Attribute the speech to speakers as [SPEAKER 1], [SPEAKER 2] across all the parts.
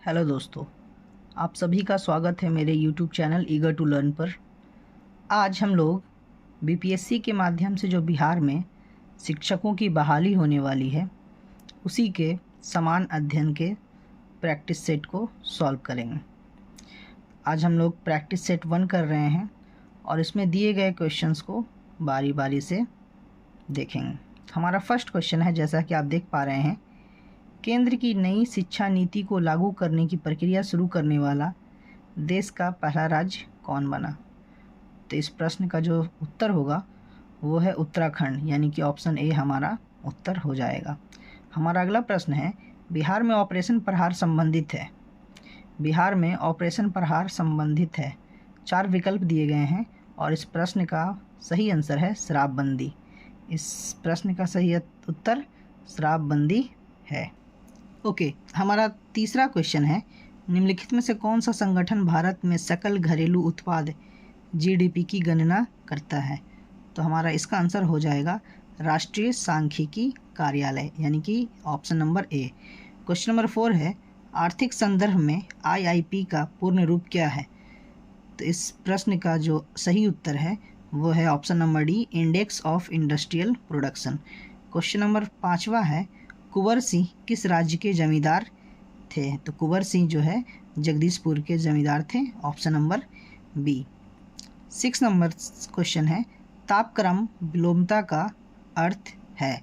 [SPEAKER 1] Hello दोस्तों, आप सभी का स्वागत है मेरे YouTube channel eager to learn पर। आज हम लोग बीपीएससी के माध्यम से जो बिहार में शिक्षकों की बहाली होने वाली है उसी के समान अध्ययन के प्रैक्टिस सेट को सॉल्व करेंगे। आज हम लोग प्रैक्टिस सेट 1 कर रहे हैं और इसमें दिए गए क्वेश्चंस को बारी बारी से देखेंगे। हमारा फर्स्ट क्वेश्चन है, जैसा कि आप देख पा रहे हैं, केंद्र की नई शिक्षा नीति को लागू करने की प्रक्रिया शुरू करने वाला देश का पहला राज्य कौन बना। तो इस प्रश्न का जो उत्तर होगा वो है उत्तराखंड, यानी कि ऑप्शन ए हमारा उत्तर हो जाएगा। हमारा अगला प्रश्न है, बिहार में ऑपरेशन प्रहार संबंधित है। बिहार में ऑपरेशन प्रहार संबंधित है। 4 विकल्प दिए गए हैं और इस प्रश्न का सही आंसर है शराबबंदी। इस प्रश्न का सही उत्तर शराबबंदी है। ओके, हमारा तीसरा क्वेश्चन है, निम्नलिखित में से कौन सा संगठन भारत में सकल घरेलू उत्पाद जीडीपी की गणना करता है। तो हमारा इसका आंसर हो जाएगा राष्ट्रीय सांख्यिकी कार्यालय, यानी कि option number A. Question number 4 है, आर्थिक संदर्भ में आईआईपी का पूर्ण रूप क्या है। तो इस प्रश्न का जो सही उत्तर है वो है option number D, index of industrial production. Question number 5वां है, कुंवर सिंह किस राज्य के जमींदार थे। तो कुंवर सिंह जो है जगदीशपुर के जमींदार थे, option number B. 6 number question है, तापक्रम विलोमता का अर्थ है।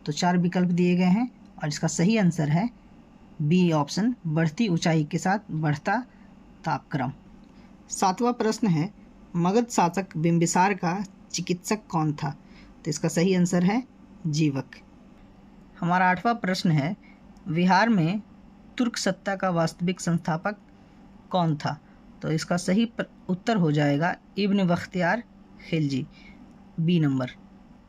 [SPEAKER 1] तो 4 विकल्प दिए गए हैं और इसका सही आंसर है बी ऑप्शन, बढ़ती ऊंचाई के साथ बढ़ता तापक्रम। 7वां प्रश्न है, मगध शासक बिंबिसार का चिकित्सक कौन था। तो इसका सही आंसर है जीवक। हमारा 8वां प्रश्न है, बिहार में तुर्क सत्ता का वास्तविक संस्थापक कौन था। तो इसका सही उत्तर हो जाएगा इब्न बख्तियार खिलजी, बी नंबर।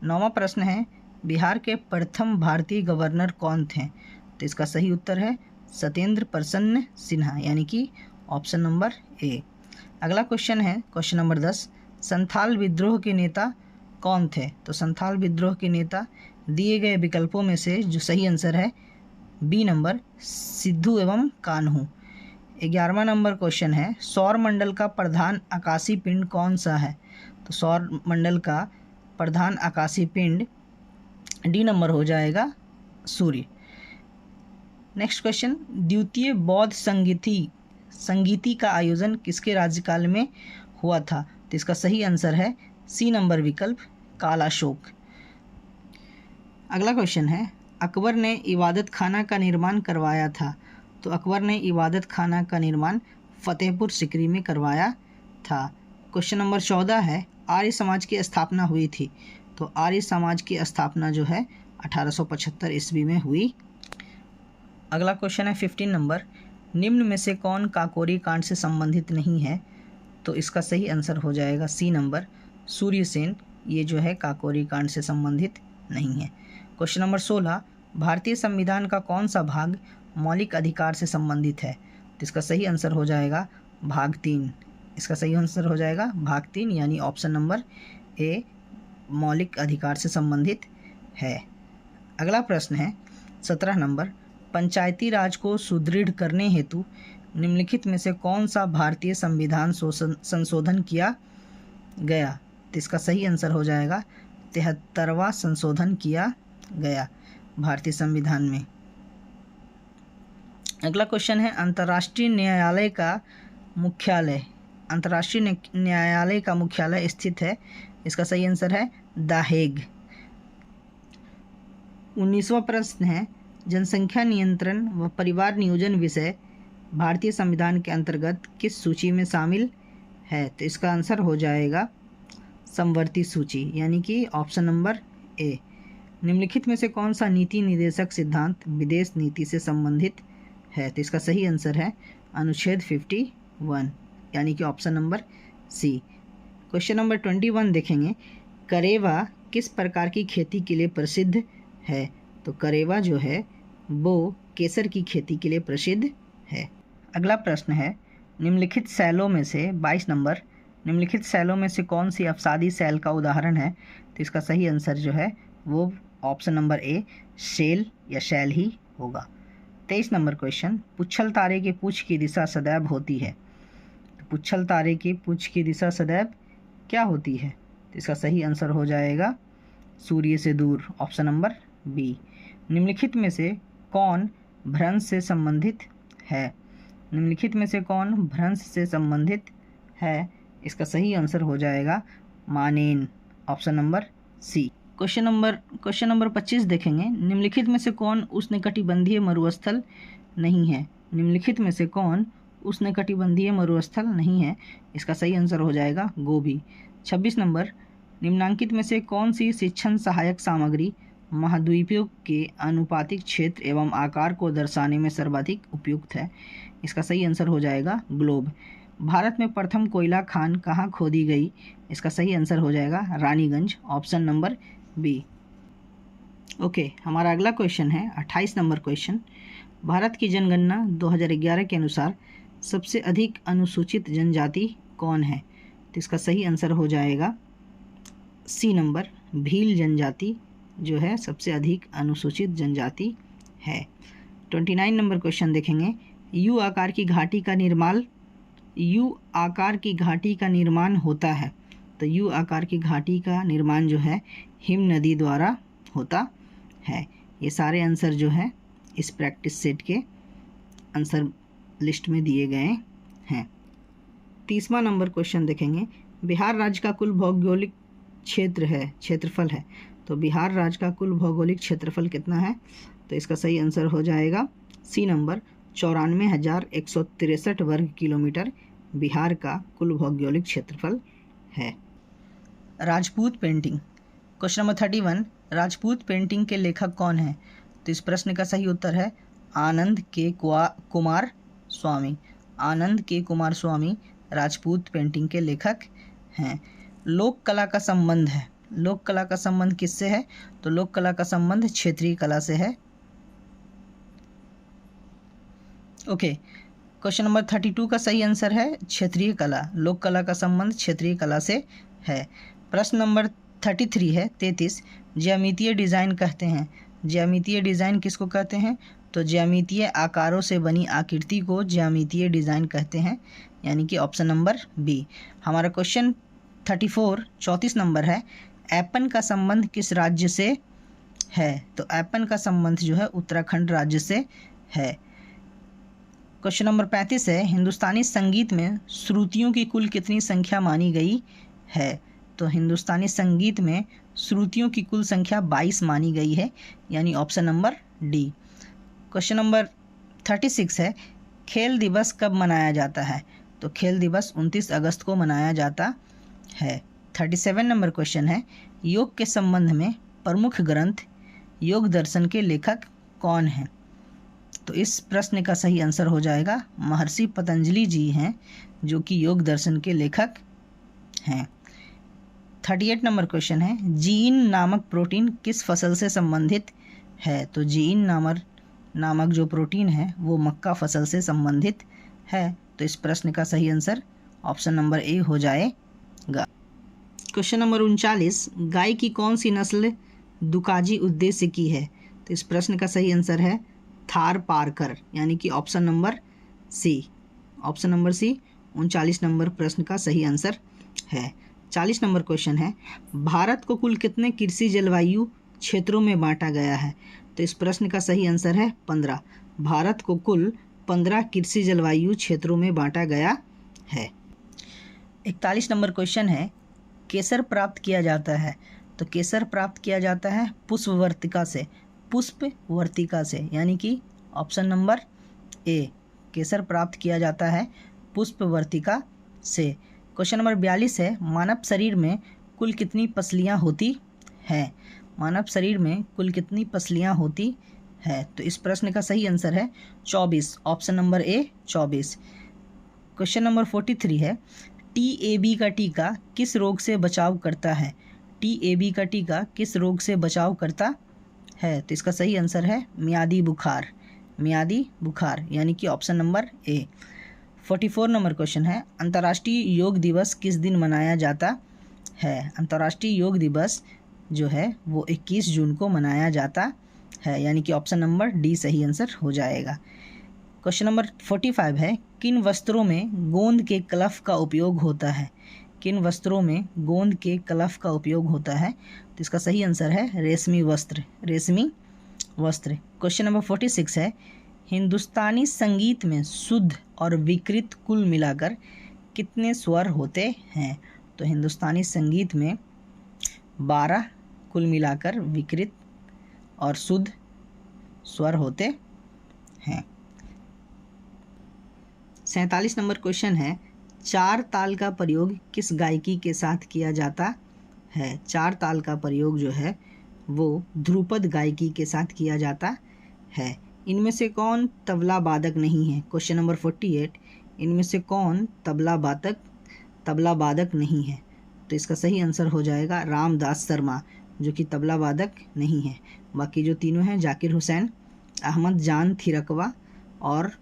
[SPEAKER 1] 9वां प्रश्न है, बिहार के प्रथम भारतीय गवर्नर कौन थे। तो इसका सही उत्तर है सत्येंद्र प्रसन्न सिन्हा, यानी कि ऑप्शन नंबर ए। अगला क्वेश्चन है क्वेश्चन नंबर 10, संथाल विद्रोह के नेता कौन थे। तो संथाल विद्रोह के नेता दिए गए विकल्पों में से जो सही आंसर है बी नंबर, सिद्धू एवं कान्हू। 11वां नंबर क्वेश्चन है, सौर मंडल का प्रधान आकाशीय पिंड कौन सा है। तो सौर मंडल का प्रधान आकाशीय पिंड डी नंबर हो जाएगा सूर्य। नेक्स्ट क्वेश्चन, द्वितीय बौद्ध संगीति का आयोजन किसके राज्यकाल में हुआ था। तो इसका सही आंसर है सी नंबर विकल्प, कालाशोक। अगला क्वेश्चन है, अकबर ने इबादत खाना का निर्माण करवाया था। तो अकबर ने इबादत खाना का निर्माण फतेहपुर सिकरी में करवाया था। क्वेश्चन नंबर 14 है, आर्य समाज की स्थापना हुई थी। तो आर्य समाज की स्थापना जो है 1875 ईस्वी में हुई। अगला क्वेश्चन है 15 नंबर, निम्न में से कौन काकोरी कांड से संबंधित नहीं है। तो इसका सही आंसर हो जाएगा सी नंबर, सूर्यसेन। ये जो है काकोरी कांड से संबंधित नहीं है। क्वेश्चन नंबर 16, भारतीय संविधान का कौन सा भाग मौलिक अधिकार से संबंधित है। तो इसका सही आंसर हो जाएगा भाग 3। इसका सही आंसर हो जाएगा भाग 3, यानी ऑप्शन नंबर ए, मौलिक अधिकार से संबंधित है। अगला प्रश्न है 17 नंबर, पंचायती राज को सुदृढ़ करने हेतु निम्नलिखित में से कौन सा भारतीय संविधान संशोधन किया गया। तो इसका सही आंसर हो जाएगा 73वां संशोधन किया गया भारतीय संविधान में। अगला क्वेश्चन है, अंतर्राष्ट्रीय न्यायालय का मुख्यालय स्थित है। इसका सही आंसर है द हेग। 19वां प्रश्न है, जनसंख्या नियंत्रण व परिवार नियोजन विषय भारतीय संविधान के अंतर्गत किस सूची में शामिल है। तो इसका आंसर हो जाएगा समवर्ती सूची, यानी कि ऑप्शन नंबर ए। निम्नलिखित में से कौन सा नीति निर्देशक सिद्धांत विदेश नीति से संबंधित है। तो इसका सही आंसर है अनुच्छेद 51, यानी कि option number C. Question number 21 देखेंगे, करेवा किस प्रकार की खेती के लिए प्रसिद्ध है। तो करेवा जो है वो केसर की खेती के लिए प्रसिद्ध है। अगला प्रश्न है, निम्नलिखित शैलों में से 22 नंबर, निम्नलिखित शैलों में से कौन सी अवसादी शैल का उदाहरण है। तो इसका सही आंसर जो है वो ऑप्शन नंबर ए, शैल या शैल ही होगा। 23 नंबर क्वेश्चन, पुच्छल तारे के पूछ की दिशा सदैव होती है। तो पुच्छल तारे की पूछ की दिशा सदैव क्या होती है? तो इसका सही आंसर हो जाएगा सूर्य से दूर, ऑप्शन नंबर बी। निम्नलिखित में से कौन भ्रंश से संबंधित है? निम्नलिखित में से कौन भ्रंश से संबंधित है? इसका सही आंसर हो जाएगा मानेन, option number C. Question number 25 देखेंगे। निम्नलिखित में से कौन उष्णकटिबंधीय मरुस्थल नहीं है? निम्नलिखित में से कौन उष्णकटिबंधीय मरुस्थल नहीं है? इसका सही आंसर हो जाएगा गोबी। 26 नंबर, निम्नांकित में से कौन सी शिक्षण सहायक सामग्री महाद्वीपों के अनुपातिक क्षेत्र एवं आकार को दर्शाने में सर्वाधिक उपयुक्त है? इसका सही आंसर हो जाएगा ग्लोब। भारत में प्रथम कोयला खान कहाँ खोदी गई? इसका सही आंसर हो जाएगा Raniganj, option number B. Okay, हमारा अगला क्वेश्चन है 28 नंबर क्वेश्चन। भारत की जनगणना 2011 के अनुसार सबसे अधिक अनुसूचित जनजाति कौन है? तो इसका सही आंसर हो जाएगा सी नंबर, भील जनजाति जो है सबसे अधिक अनुसूचित जनजाति है। 29 नंबर क्वेश्चन देखेंगे। यू आकार की घाटी का निर्माण होता है। तो यू आकार की घाटी का निर्माण जो है हिम नदी द्वारा होता है। ये सारे आंसर जो है इस प्रैक्टिस सेट के आंसर लिस्ट में दिए गए हैं। 30वां नंबर क्वेश्चन देखेंगे। बिहार राज्य का कुल भौगोलिक क्षेत्रफल है। तो बिहार राज्य का कुल भौगोलिक क्षेत्रफल कितना है? तो इसका सही आंसर हो जाएगा सी नंबर, 94,163 वर्ग किलोमीटर बिहार का कुल भौगोलिक क्षेत्रफल है। Rajput painting, question number 31, Rajput painting के लेखक कौन है? तो इस प्रश्न का सही उत्तर है आनंद के कुमार स्वामी। आनंद के कुमार स्वामी राजपूत पेंटिंग के लेखक हैं। लोक कला का संबंध है। लोक कला का संबंध किससे है? तो लोक कला का संबंध क्षेत्रीय कला से है। ओके, क्वेश्चन नंबर 32 का सही आंसर है क्षेत्रीय कला। लोक कला का संबंध क्षेत्रीय कला से है। प्रश्न नंबर 33 है 33, ज्यामितीय डिज़ाइन कहते हैं। ज्यामितीय डिज़ाइन किसको कहते हैं? तो ज्यामितीय आकारों से बनी आकृति को ज्यामितीय डिज़ाइन कहते हैं, यानी कि ऑप्शन नंबर बी। हमारा क्वेश्चन 34 नंबर है, ऐपन का संबंध किस राज्य से है? तो ऐपन का संबंध जो है उत्तराखंड राज्य से है। क्वेश्चन नंबर 35 है, हिंदुस्तानी संगीत में श्रुतियों की कुल कितनी संख्या मानी गई है? तो हिंदुस्तानी संगीत में श्रुतियों की कुल संख्या 22 मानी गई है, यानी option number D. Question number 36 है, खेल दिवस कब मनाया जाता है? तो खेल दिवस 29 अगस्त को मनाया जाता है। 37 नंबर क्वेश्चन है, योग के संबंध में प्रमुख ग्रंथ योग दर्शन के लेखक कौन हैं? तो इस प्रश्न का सही आंसर हो जाएगा महर्षि पतंजलि जी हैं, जो कि योग दर्शन के लेखक हैं। 38 नंबर क्वेश्चन है, जीन नामक प्रोटीन किस फसल से संबंधित है? तो जीन नामक जो प्रोटीन है वो मक्का फसल से संबंधित है। तो इस प्रश्न का सही आंसर ऑप्शन नंबर ए हो जाएगा। क्वेश्चन नंबर 39, गाय की कौन सी नस्ल दुकाजी उद्देश्य की है? तो इस प्रश्न का सही आंसर है थार पारकर, यानी कि option number C. Option number C 39 number प्रश्न का सही आंसर है। 40 नंबर क्वेश्चन है, भारत को कुल कितने कृषि जलवायु क्षेत्रों में बांटा गया है? तो इस प्रश्न का सही आंसर है 15। भारत को कुल 15 कृषि जलवायु क्षेत्रों में बांटा गया है। 41 नंबर क्वेश्चन है, केसर प्राप्त किया जाता है। तो केसर प्राप्त किया जाता है पुष्पवर्तिका से, यानी कि ऑप्शन नंबर ए, केसर प्राप्त किया जाता है पुष्पवर्तिका से। क्वेश्चन नंबर 42 है, मानव शरीर में कुल कितनी पसलियाँ होती हैं? मानव शरीर में कुल कितनी पसलियाँ होती है? तो इस प्रश्न का सही आंसर है 24, option number A 24। Question number 43 है, TAB का टीका किस रोग से बचाव करता है? TAB का टीका किस रोग से बचाव करता है? तो इसका सही आंसर है मियादी बुखार, यानी कि option number A. 44 number question है, अंतर्राष्ट्रीय योग दिवस किस दिन मनाया जाता है? अंतर्राष्ट्रीय योग दिवस जो है वो 21 जून को मनाया जाता है, यानी कि ऑप्शन नंबर डी सही आंसर हो जाएगा। क्वेश्चन नंबर 45 है, किन वस्त्रों में गोंद के कलफ का उपयोग होता है? किन वस्त्रों में गोंद के कलफ का उपयोग होता है? तो इसका सही आंसर है रेशमी वस्त्र, रेशमी वस्त्र। क्वेश्चन नंबर 46 है, हिंदुस्तानी संगीत में शुद्ध और विकृत कुल मिलाकर कितने स्वर होते हैं? तो हिंदुस्तानी संगीत में 12 कुल मिलाकर विकृत और शुद्ध स्वर होते हैं। 47 नंबर क्वेश्चन है, चार ताल का प्रयोग किस गायकी के साथ किया जाता है? चार ताल का प्रयोग जो है वो ध्रुपद गायकी के साथ किया जाता है। इनमें से कौन तबला वादक नहीं है? क्वेश्चन नंबर 48, इनमें से कौन तबला वादक नहीं है? तो इसका सही आंसर हो जाएगा रामदास शर्मा, जो कि तबला वादक नहीं है। बाकी जो तीनों हैं, जाकिर हुसैन, अहमद जान थिरकवा और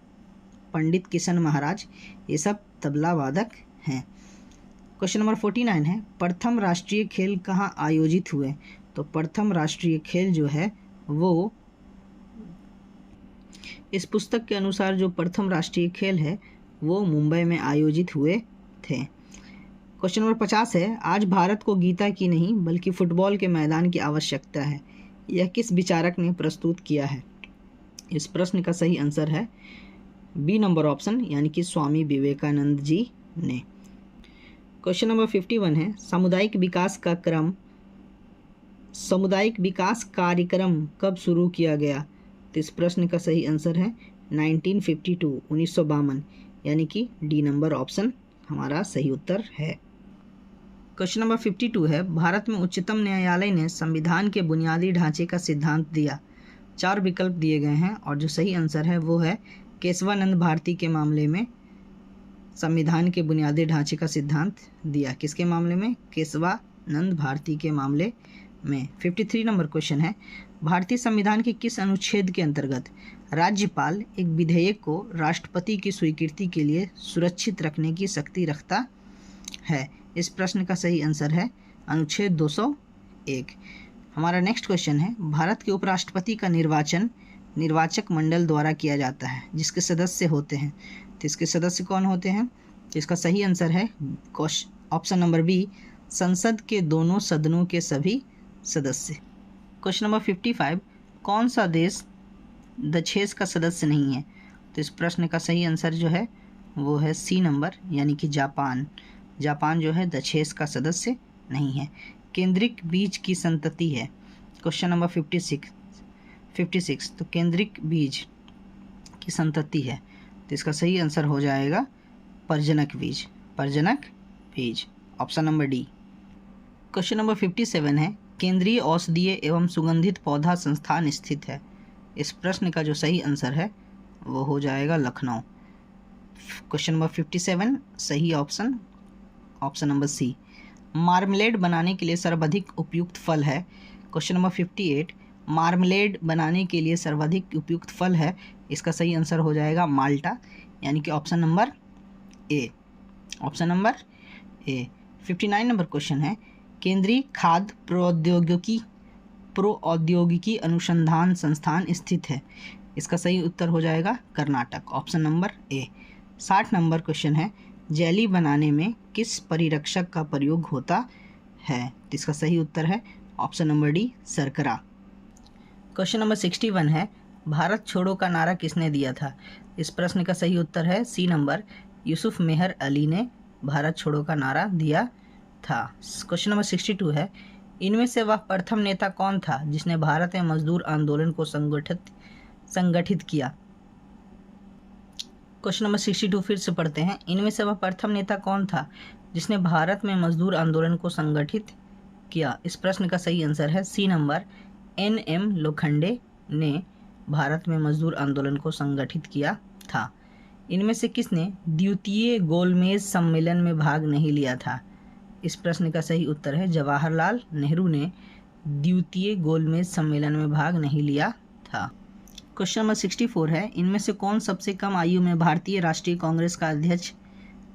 [SPEAKER 1] पंडित किशन महाराज, ये सब तबला वादक हैं। क्वेश्चन नंबर 49 है, प्रथम राष्ट्रीय खेल कहाँ आयोजित हुए? तो प्रथम राष्ट्रीय खेल जो है वो, इस पुस्तक के अनुसार जो प्रथम राष्ट्रीय खेल है वो मुंबई में आयोजित हुए थे। क्वेश्चन नंबर 50 है, आज भारत को गीता की नहीं बल्कि फुटबॉल के मैदान की आवश्यकता है, यह किस विचारक ने प्रस्तुत किया है? इस प्रश्न का सही आंसर है बी नंबर ऑप्शन, यानी कि स्वामी विवेकानंद जी ने। क्वेश्चन नंबर 51 है, सामुदायिक विकास कार्यक्रम कब शुरू किया गया? तो इस प्रश्न का सही आंसर है 1952, 1952, यानी कि डी नंबर ऑप्शन हमारा सही उत्तर है। क्वेश्चन नंबर 52 है, भारत में उच्चतम न्यायालय ने संविधान के बुनियादी ढांचे का सिद्धांत दिया। चार विकल्प दिए गए हैं और जो सही आंसर है वो है केशवानंद भारती के मामले में संविधान के बुनियादी ढांचे का सिद्धांत दिया। किसके मामले में? केशवानंद भारती के मामले में। 53 नंबर क्वेश्चन है, भारतीय संविधान के किस अनुच्छेद के अंतर्गत राज्यपाल एक विधेयक को राष्ट्रपति की स्वीकृति के लिए सुरक्षित रखने की शक्ति रखता है? इस प्रश्न का सही आंसर है अनुच्छेद 201। हमारा नेक्स्ट क्वेश्चन है, भारत के उपराष्ट्रपति का निर्वाचन निर्वाचक मंडल द्वारा किया जाता है, जिसके सदस्य होते हैं। तो इसके सदस्य कौन होते हैं? तो इसका सही आंसर है ऑप्शन नंबर बी, संसद के दोनों सदनों के सभी सदस्य। क्वेश्चन नंबर 55, कौन सा देश दक्षेस का सदस्य नहीं है? तो इस प्रश्न का सही आंसर जो है वो है सी नंबर, यानी कि जापान। जापान जो है दक्षेस का सदस्य नहीं है। केंद्रिक बीज की संतति है। क्वेश्चन नंबर 56, तो केंद्रिक बीज की संतति है, तो इसका सही आंसर हो जाएगा प्रजनक बीज, option number D. Question number 57 है, केंद्रीय औषधीय एवं सुगंधित पौधा संस्थान स्थित है। इस प्रश्न का जो सही आंसर है वो हो जाएगा लखनऊ। क्वेश्चन नंबर 57 सही ऑप्शन नंबर सी। मार्मलेड बनाने के लिए सर्वाधिक उपयुक्त फल है। क्वेश्चन नंबर 58, मार्मलेड बनाने के लिए सर्वाधिक उपयुक्त फल है, इसका सही आंसर हो जाएगा माल्टा, यानी कि option number A. 59 number question है, केंद्रीय खाद्य प्रौद्योगिकी अनुसंधान संस्थान स्थित है। इसका सही उत्तर हो जाएगा Karnataka, option number A. 60 number question है, जेली बनाने में किस परिरक्षक का प्रयोग होता है? इसका सही उत्तर है ऑप्शन नंबर डी, शर्करा। क्वेश्चन नंबर 61 है, भारत छोड़ो का नारा किसने दिया था? इस प्रश्न का सही उत्तर है सी नंबर, यूसुफ मेहर अली ने भारत छोड़ो का नारा दिया था। क्वेश्चन नंबर 62 है, इनमें से वह प्रथम नेता कौन था जिसने भारत में मजदूर आंदोलन को संगठित किया? क्वेश्चन नंबर 62 फिर से पढ़ते हैं, इनमें से वह प्रथम नेता कौन था जिसने भारत में मजदूर आंदोलन को संगठित किया? इस प्रश्न का सही आंसर है सी नंबर, NM लोखंडे ने भारत में मजदूर आंदोलन को संगठित किया था। इनमें से किसने द्वितीय गोलमेज सम्मेलन में भाग नहीं लिया था? इस प्रश्न का सही उत्तर है जवाहरलाल नेहरू ने द्वितीय गोलमेज सम्मेलन में भाग नहीं लिया था। क्वेश्चन नंबर 64 है, इनमें से कौन सबसे कम आयु में भारतीय राष्ट्रीय कांग्रेस का अध्यक्ष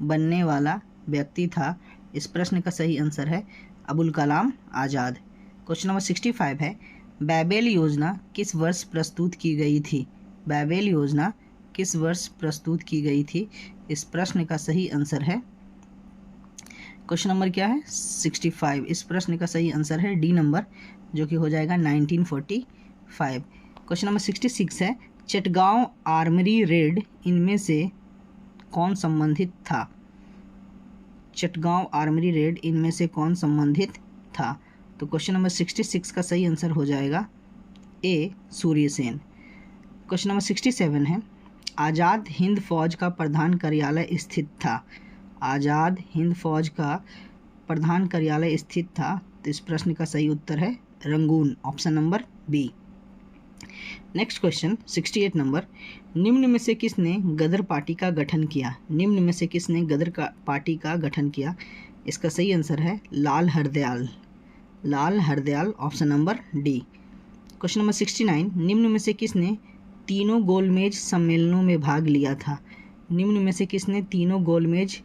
[SPEAKER 1] बनने वाला व्यक्ति था? इस प्रश्न का सही आंसर है अबुल कलाम आज़ाद। क्वेश्चन नंबर 65 है, बैबेल योजना किस वर्ष प्रस्तुत की गई थी? बैबेल योजना किस वर्ष प्रस्तुत की गई थी? इस प्रश्न का सही आंसर है, क्वेश्चन नंबर क्या है 65। इस प्रश्न का सही आंसर है डी नंबर, जो कि हो जाएगा 1945। क्वेश्चन नंबर 66 है, चटगांव आर्मरी रेड इनमें से कौन संबंधित था? चटगांव आर्मरी रेड इनमें से कौन संबंधित था? तो क्वेश्चन नंबर 66 का सही आंसर हो जाएगा ए सूर्यसेन। क्वेश्चन नंबर 67 है, आज़ाद हिंद फौज का प्रधान कार्यालय स्थित था? आज़ाद हिंद फौज का प्रधान कार्यालय स्थित था, तो इस प्रश्न का सही उत्तर है Rangoon, option number B. Next question 68 number, निम्न में से किसने गदर पार्टी का गठन किया? निम्न में से किसने गदर पार्टी का गठन किया? इसका सही आंसर है Lal Hardayal, Lal Hardayal, option number D. Question number 69, निम्न में से किसने तीनों गोलमेज सम्मेलनों में भाग लिया था? निम्न में से किसने तीनों गोलमेज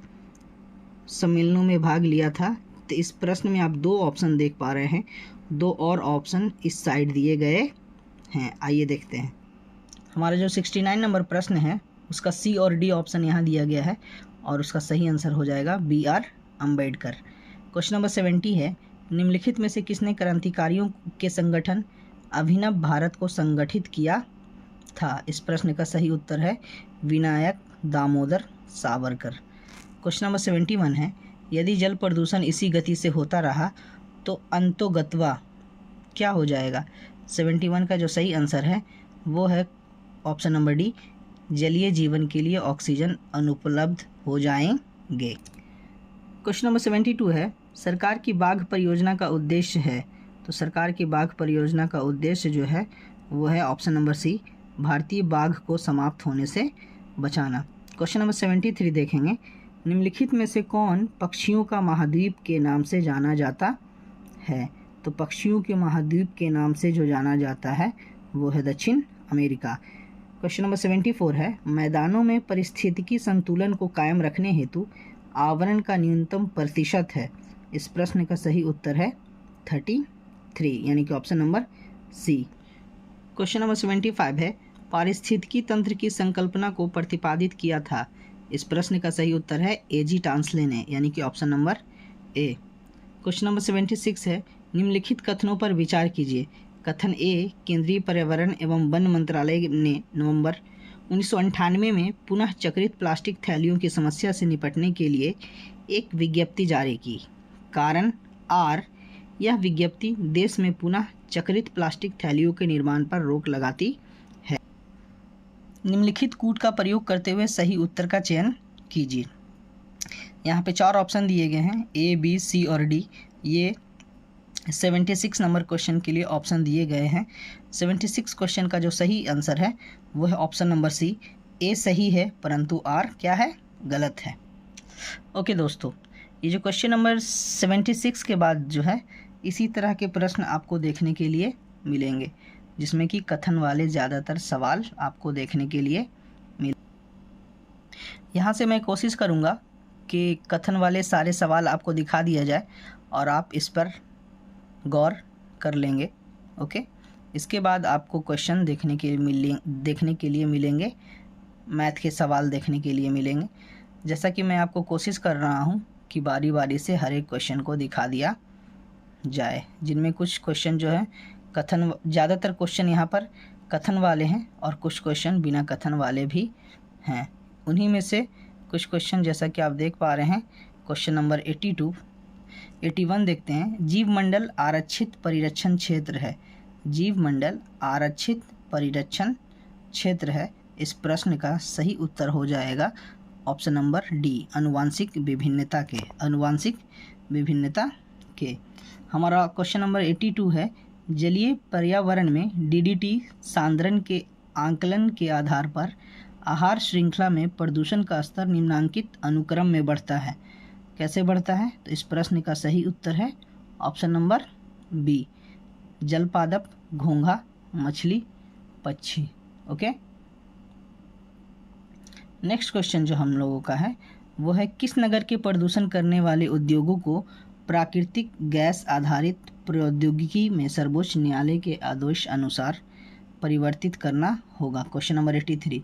[SPEAKER 1] सम्मेलनों में भाग लिया था? तो इस प्रश्न में आप दो ऑप्शन देख पा रहे हैं, दो और ऑप्शन इस साइड दिए गए हैं। आइए देखते हैं। हमारा जो 69 नंबर प्रश्न है उसका सी और डी ऑप्शन यहाँ दिया गया है और उसका सही आंसर हो जाएगा B R Ambedkar. Question number 70 है, निम्नलिखित में से किसने क्रांतिकारियों के संगठन अभिनव भारत को संगठित किया था? इस प्रश्न का सही उत्तर है विनायक दामोदर सावरकर। क्वेश्चन नंबर 71 है, यदि जल प्रदूषण इसी गति से होता रहा तो अंतोगत्वा क्या हो जाएगा? 71 का जो सही आंसर है वो है ऑप्शन नंबर डी, जलीय जीवन के लिए ऑक्सीजन अनुपलब्ध हो जाएंगे। क्वेश्चन नंबर 72 है, सरकार की बाघ परियोजना का उद्देश्य है? तो सरकार की बाघ परियोजना का उद्देश्य जो है वो है ऑप्शन नंबर सी, भारतीय बाघ को समाप्त होने से बचाना। क्वेश्चन नंबर 73 देखेंगे, निम्नलिखित में से कौन पक्षियों का महाद्वीप के नाम से जाना जाता है? तो पक्षियों के महाद्वीप के नाम से जो जाना जाता है वो है दक्षिण अमेरिका। क्वेश्चन नंबर 74 है, मैदानों में पारिस्थितिकी संतुलन को कायम रखने हेतु आवरण का न्यूनतम प्रतिशत है? इस प्रश्न का सही उत्तर है 33, यानी कि option number C. Question number 75 है, पारिस्थितिकी तंत्र की संकल्पना को प्रतिपादित किया था? इस प्रश्न का सही उत्तर है एजी टांसले ने, यानी कि option number A. Question number 76 है, निम्नलिखित कथनों पर विचार कीजिए। कथन ए, केंद्रीय पर्यावरण एवं वन मंत्रालय ने नवंबर 1998 में पुनः चक्रित प्लास्टिक थैलियों की समस्या से निपटने के लिए एक विज्ञप्ति जारी की। कारण आर, यह विज्ञप्ति देश में पुनः चक्रित प्लास्टिक थैलियों के निर्माण पर रोक लगाती है। निम्नलिखित कूट का प्रयोग करते हुए सही उत्तर का चयन कीजिए। यहाँ पे 4 ऑप्शन दिए गए हैं, ए, बी, सी और डी। ये 76 नंबर क्वेश्चन के लिए ऑप्शन दिए गए हैं। 76 क्वेश्चन का जो सही आंसर है वो है ऑप्शन नंबर सी, ए सही है परंतु आर क्या है, गलत है। ओके दोस्तों, ये जो क्वेश्चन नंबर 76 के बाद जो है इसी तरह के प्रश्न आपको देखने के लिए मिलेंगे, जिसमें कि कथन वाले ज़्यादातर सवाल आपको देखने के लिए मिल। यहाँ से मैं कोशिश करूँगा कि कथन वाले सारे सवाल आपको दिखा दिया जाए और आप इस पर गौर कर लेंगे। ओके, इसके बाद आपको क्वेश्चन देखने के लिए मिलेंगे, मैथ के सवाल देखने के लिए मिलेंगे। जैसा कि मैं आपको कोशिश कर रहा हूँ कि बारी बारी से हर एक क्वेश्चन को दिखा दिया जाए, जिनमें कुछ क्वेश्चन जो है कथन, ज़्यादातर क्वेश्चन यहाँ पर कथन वाले हैं और कुछ क्वेश्चन बिना कथन वाले भी हैं। उन्हीं में से कुछ क्वेश्चन जैसा कि आप देख पा रहे हैं, क्वेश्चन नंबर 81 देखते हैं। जीव मंडल आरक्षित परिरक्षण क्षेत्र है? जीव मंडल आरक्षित परिरक्षण क्षेत्र है। इस प्रश्न का सही उत्तर हो जाएगा ऑप्शन नंबर डी, आनुवांशिक विभिन्नता के, आनुवांशिक विभिन्नता के। हमारा क्वेश्चन नंबर 82 है, जलीय पर्यावरण में डीडीटी सांद्रण के आंकलन के आधार पर आहार श्रृंखला में प्रदूषण का स्तर निम्नांकित अनुक्रम में बढ़ता है। कैसे बढ़ता है? तो इस प्रश्न का सही उत्तर है ऑप्शन नंबर बी, जलपादप, घोंघा, मछली, पक्षी। ओके, नेक्स्ट क्वेश्चन जो हम लोगों का है वो है, किस नगर के प्रदूषण करने वाले उद्योगों को प्राकृतिक गैस आधारित प्रौद्योगिकी में सर्वोच्च न्यायालय के आदेश अनुसार परिवर्तित करना होगा? Question number 83।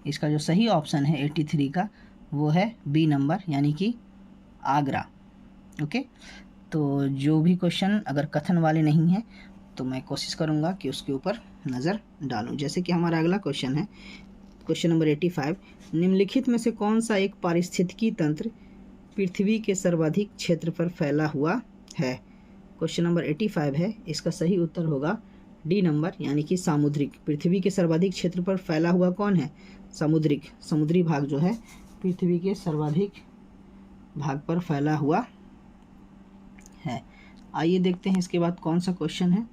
[SPEAKER 1] इसका जो सही ऑप्शन है 83 का वो है बी नंबर, यानी कि आगरा। ओके, तो जो भी क्वेश्चन अगर कथन वाले नहीं हैं तो मैं कोशिश करूँगा कि उसके ऊपर नज़र डालूँ। जैसे कि हमारा अगला क्वेश्चन है, क्वेश्चन नंबर 85। निम्नलिखित में से कौन सा एक पारिस्थितिकी तंत्र पृथ्वी के सर्वाधिक क्षेत्र पर फैला हुआ है? क्वेश्चन नंबर 85 है, इसका सही उत्तर होगा डी नंबर, यानी कि सामुद्रिक। पृथ्वी के सर्वाधिक क्षेत्र पर फैला हुआ कौन है? सामुद्रिक। समुद्री भाग जो है पृथ्वी के सर्वाधिक भाग पर फैला हुआ है। आइए देखते हैं इसके बाद कौन सा क्वेश्चन है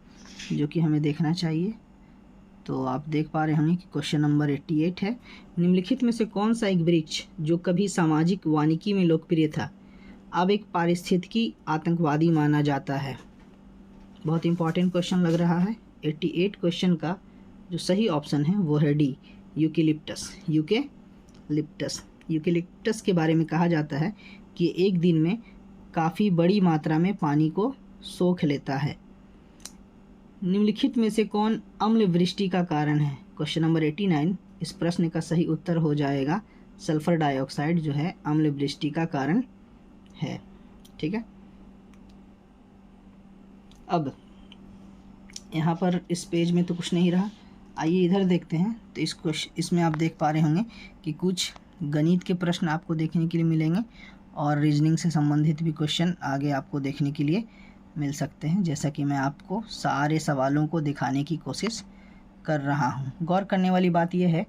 [SPEAKER 1] जो कि हमें देखना चाहिए। तो आप देख पा रहे होंगे कि क्वेश्चन नंबर 88 है, निम्नलिखित में से कौन सा एक वृक्ष जो कभी सामाजिक वानिकी में लोकप्रिय था अब एक पारिस्थितिकी आतंकवादी माना जाता है? बहुत इंपॉर्टेंट क्वेश्चन लग रहा है। 88 क्वेश्चन का जो सही ऑप्शन है वो है डी, यूकेलिप्टस। यूकेलिप्टस के बारे में कहा जाता है कि एक दिन में काफ़ी बड़ी मात्रा में पानी को सोख लेता है। निम्नलिखित में से कौन अम्ल वृष्टि का कारण है? Question number 89। इस प्रश्न का सही उत्तर हो जाएगा सल्फर डाइऑक्साइड जो है अम्ल वृष्टि का कारण है। ठीक है, अब यहाँ पर इस पेज में तो कुछ नहीं रहा, आइए इधर देखते हैं। तो इसमें आप देख पा रहे होंगे कि कुछ गणित के प्रश्न आपको देखने के लिए मिलेंगे और रीजनिंग से संबंधित भी क्वेश्चन आगे आपको देखने के लिए मिल सकते हैं, जैसा कि मैं आपको सारे सवालों को दिखाने की कोशिश कर रहा हूं। गौर करने वाली बात यह है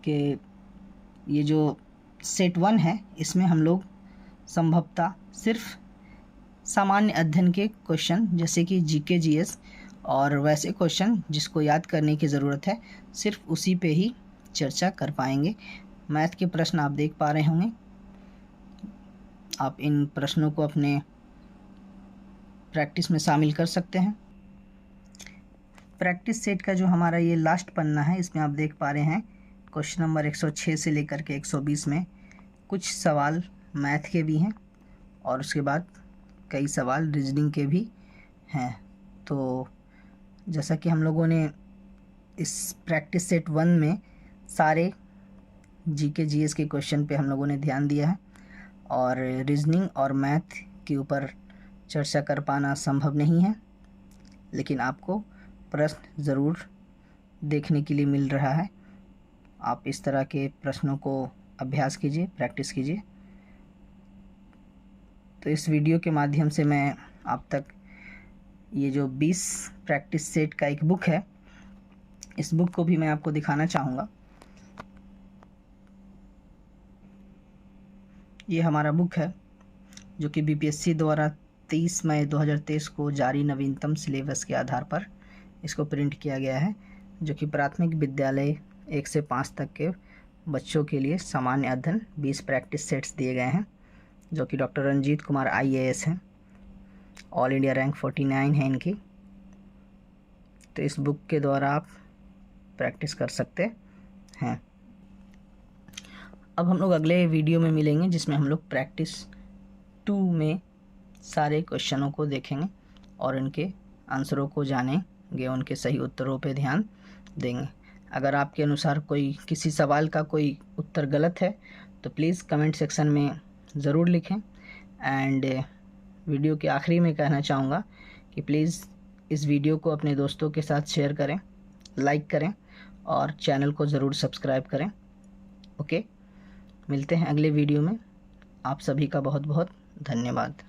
[SPEAKER 1] कि ये जो सेट 1 है इसमें हम लोग संभवतः सिर्फ सामान्य अध्ययन के क्वेश्चन जैसे कि जीके जीएस और वैसे क्वेश्चन जिसको याद करने की ज़रूरत है सिर्फ उसी पे ही चर्चा कर पाएंगे। मैथ के प्रश्न आप देख पा रहे होंगे, आप इन प्रश्नों को अपने प्रैक्टिस में शामिल कर सकते हैं। प्रैक्टिस सेट का जो हमारा ये लास्ट पन्ना है इसमें आप देख पा रहे हैं क्वेश्चन नंबर 106 से लेकर के 120 में कुछ सवाल मैथ के भी हैं और उसके बाद कई सवाल रीजनिंग के भी हैं। तो जैसा कि हम लोगों ने इस प्रैक्टिस सेट 1 में सारे जीके जीएस के क्वेश्चन पे हम लोगों ने ध्यान दिया है और रीजनिंग और मैथ के ऊपर चर्चा कर पाना संभव नहीं है, लेकिन आपको प्रश्न ज़रूर देखने के लिए मिल रहा है। आप इस तरह के प्रश्नों को अभ्यास कीजिए, प्रैक्टिस कीजिए। तो इस वीडियो के माध्यम से मैं आप तक ये जो 20 प्रैक्टिस सेट का एक बुक है, इस बुक को भी मैं आपको दिखाना चाहूँगा। ये हमारा बुक है जो कि बीपीएससी द्वारा 23 मई 2023 को जारी नवीनतम सिलेबस के आधार पर इसको प्रिंट किया गया है, जो कि प्राथमिक विद्यालय 1 से 5 तक के बच्चों के लिए सामान्य अध्ययन 20 प्रैक्टिस सेट्स दिए गए हैं, जो कि डॉक्टर रंजीत कुमार IAS हैं। ऑल इंडिया रैंक 49 है इनकी। तो इस बुक के द्वारा आप प्रैक्टिस कर सकते हैं। अब हम लोग अगले वीडियो में मिलेंगे जिसमें हम लोग प्रैक्टिस 2 में सारे क्वेश्चनों को देखेंगे और इनके आंसरों को जानेंगे, उनके सही उत्तरों पे ध्यान देंगे। अगर आपके अनुसार कोई किसी सवाल का कोई उत्तर गलत है तो प्लीज़ कमेंट सेक्शन में ज़रूर लिखें। एंड वीडियो के आखिरी में कहना चाहूँगा कि प्लीज़ इस वीडियो को अपने दोस्तों के साथ शेयर करें, लाइक करें और चैनल को ज़रूर सब्सक्राइब करें। ओके, मिलते हैं अगले वीडियो में। आप सभी का बहुत बहुत धन्यवाद।